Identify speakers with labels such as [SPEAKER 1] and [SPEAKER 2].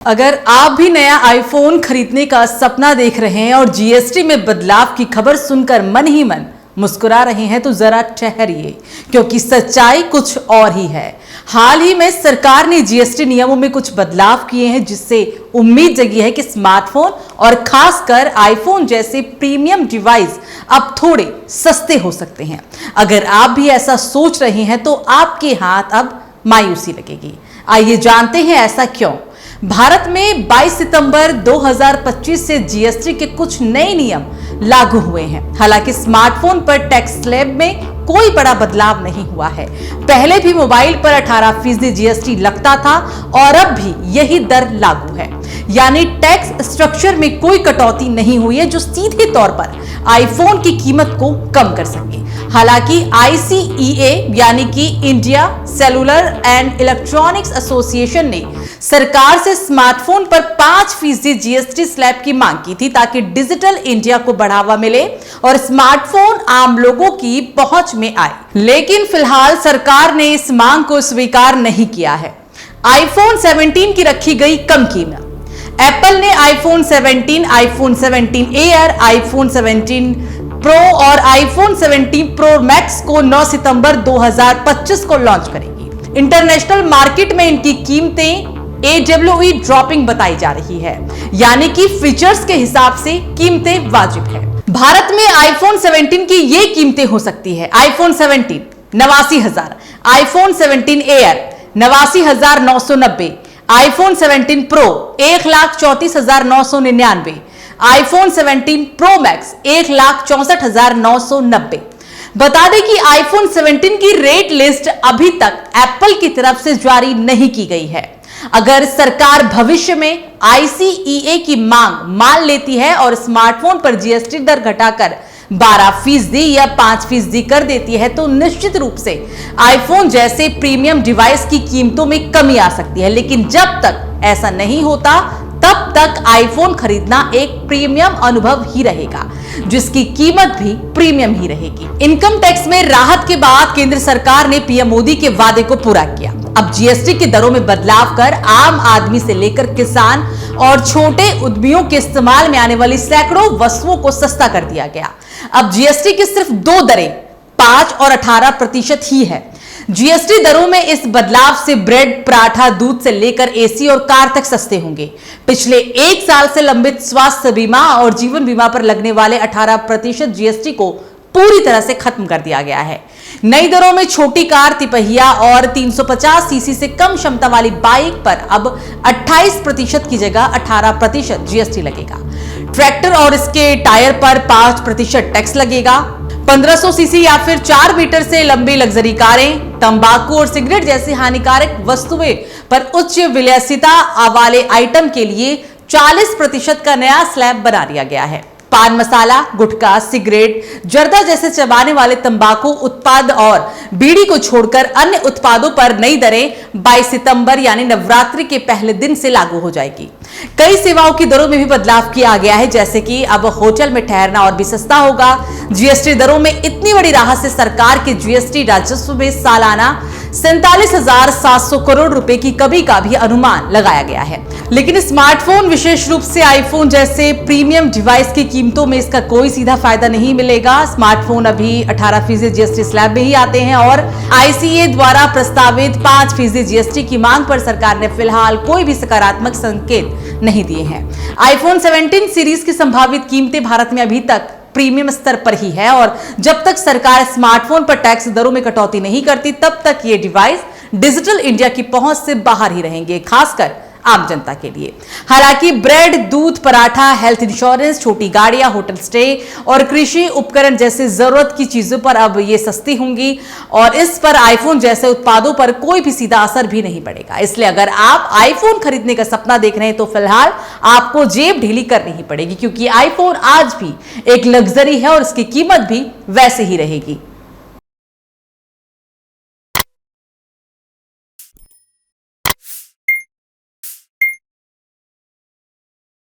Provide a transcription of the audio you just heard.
[SPEAKER 1] अगर आप भी नया आईफोन खरीदने का सपना देख रहे हैं और जीएसटी में बदलाव की खबर सुनकर मन ही मन मुस्कुरा रहे हैं तो जरा ठहरिए, क्योंकि सच्चाई कुछ और ही है। हाल ही में सरकार ने जीएसटी नियमों में कुछ बदलाव किए हैं, जिससे उम्मीद जगी है कि स्मार्टफोन और खासकर आईफोन जैसे प्रीमियम डिवाइस अब थोड़े सस्ते हो सकते हैं। अगर आप भी ऐसा सोच रहे हैं तो आपके हाथ अब मायूसी लगेगी। आइए जानते हैं ऐसा क्यों। भारत में 22 सितंबर 2025 से जीएसटी के कुछ नए नियम लागू हुए हैं। हालांकि स्मार्टफोन पर टैक्स स्लैब में कोई बड़ा बदलाव नहीं हुआ है। पहले भी मोबाइल पर 18% जीएसटी लगता था और अब भी यही दर लागू है, यानी टैक्स स्ट्रक्चर में कोई कटौती नहीं हुई है जो सीधे तौर पर आईफोन की कीमत को कम कर सके। हालांकि आईसीईए यानी कि India cellular and electronics association ने सरकार से स्मार्टफोन पर 5% जीएसटी स्लैब की मांग की थी, ताकि डिजिटल इंडिया को बढ़ावा मिले और स्मार्टफोन आम लोगों की पहुंच में आए। लेकिन फिलहाल सरकार ने इस मांग को स्वीकार नहीं किया है। आईफोन 17 की रखी गई कम कीमत। एप्पल ने iPhone 17, iPhone 17 air, iPhone 17 pro और आईफोन 17 प्रो मैक्स को 9 सितंबर 2025 को लॉन्च करेगी। इंटरनेशनल मार्केट में इनकी कीमतें AWE ड्रॉपिंग बताई जा रही है, यानी कि फीचर्स के हिसाब से कीमतें वाजिब है। भारत में आईफोन 17 की ये कीमतें हो सकती है। IPhone 17 89,000, iPhone 17 air 89,990, iPhone 17 pro 1,34,999, iPhone 17 pro max 1,64,990। बता दें कि आईफोन 17 की रेट लिस्ट अभी तक एप्पल की तरफ से जारी नहीं की गई है। अगर सरकार भविष्य में आईसीईए की मांग मान लेती है और स्मार्टफोन पर जीएसटी दर घटाकर 12% या 5% कर देती है, तो निश्चित रूप से आईफोन जैसे प्रीमियम डिवाइस की कीमतों में कमी आ सकती है। लेकिन जब तक ऐसा नहीं होता तब तक आईफोन खरीदना एक प्रीमियम अनुभव ही रहेगा, जिसकी कीमत भी प्रीमियम ही रहेगी। इनकम टैक्स में राहत के बाद केंद्र सरकार ने पीएम मोदी के वादे को पूरा किया। अब जीएसटी की दरों में बदलाव कर आम आदमी से लेकर किसान और छोटे उद्यमियों के इस्तेमाल में आने वाली सैकड़ों वस्तुओं को सस्ता कर दिया गया। अब जीएसटी की सिर्फ 2 दरें 5 और 18% ही है। जीएसटी दरों में इस बदलाव से ब्रेड, पराठा, दूध से लेकर एसी और कार तक सस्ते होंगे। पिछले 1 साल से लंबित स्वास्थ्य बीमा और जीवन बीमा पर लगने वाले 18% जीएसटी को पूरी तरह से खत्म कर दिया गया है। नई दरों में छोटी कार, तिपहिया और 350 सीसी से कम क्षमता वाली बाइक पर अब 28% की जगह 18% जीएसटी लगेगा। ट्रैक्टर और इसके टायर पर 5% टैक्स लगेगा। 1500 सीसी या फिर 4 मीटर से लंबी लग्जरी कारें, तंबाकू और सिगरेट जैसी हानिकारक वस्तुएं पर उच्च विलासिता वाले आइटम के लिए 40% का नया स्लैब बना दिया गया है। पान मसाला, गुटखा, सिगरेट, जर्दा जैसे चबाने वाले तंबाकू उत्पाद और बीड़ी को छोड़कर अन्य उत्पादों पर नई दरें 22 सितंबर यानी नवरात्रि के पहले दिन से लागू हो जाएगी। कई सेवाओं की दरों में भी बदलाव किया गया है, जैसे कि अब होटल में ठहरना और भी सस्ता होगा। जीएसटी दरों में इतनी बड़ी राहत से सरकार के जीएसटी राजस्व में सालाना 47,700 करोड़ रुपए की कमी का भी अनुमान लगाया गया है। लेकिन स्मार्टफोन, विशेष रूप से आईफोन जैसे प्रीमियम डिवाइस की कीमतों में इसका कोई सीधा फायदा नहीं मिलेगा। स्मार्टफोन अभी 18% जीएसटी स्लैब में ही आते हैं और आईसीए द्वारा प्रस्तावित 5% जीएसटी की मांग पर सरकार ने फिलहाल कोई भी सकारात्मक संकेत नहीं दिए हैं। आईफोन 17 सीरीज की संभावित कीमतें भारत में अभी तक प्रीमियम स्तर पर ही है और जब तक सरकार स्मार्टफोन पर टैक्स दरों में कटौती नहीं करती तब तक ये डिवाइस डिजिटल इंडिया की पहुंच से बाहर ही रहेंगे, खासकर आम जनता के लिए। हालांकि ब्रेड, दूध, पराठा, हेल्थ इंश्योरेंस, छोटी गाड़ियां, होटल स्टे और कृषि उपकरण जैसे जरूरत की चीजों पर अब ये सस्ती होंगी और इस पर आईफोन जैसे उत्पादों पर कोई भी सीधा असर भी नहीं पड़ेगा। इसलिए अगर आप आईफोन खरीदने का सपना देख रहे हैं तो फिलहाल आपको जेब ढीली करनी ही पड़ेगी, क्योंकि आईफोन आज भी एक लग्जरी है और इसकी कीमत भी वैसे ही रहेगी।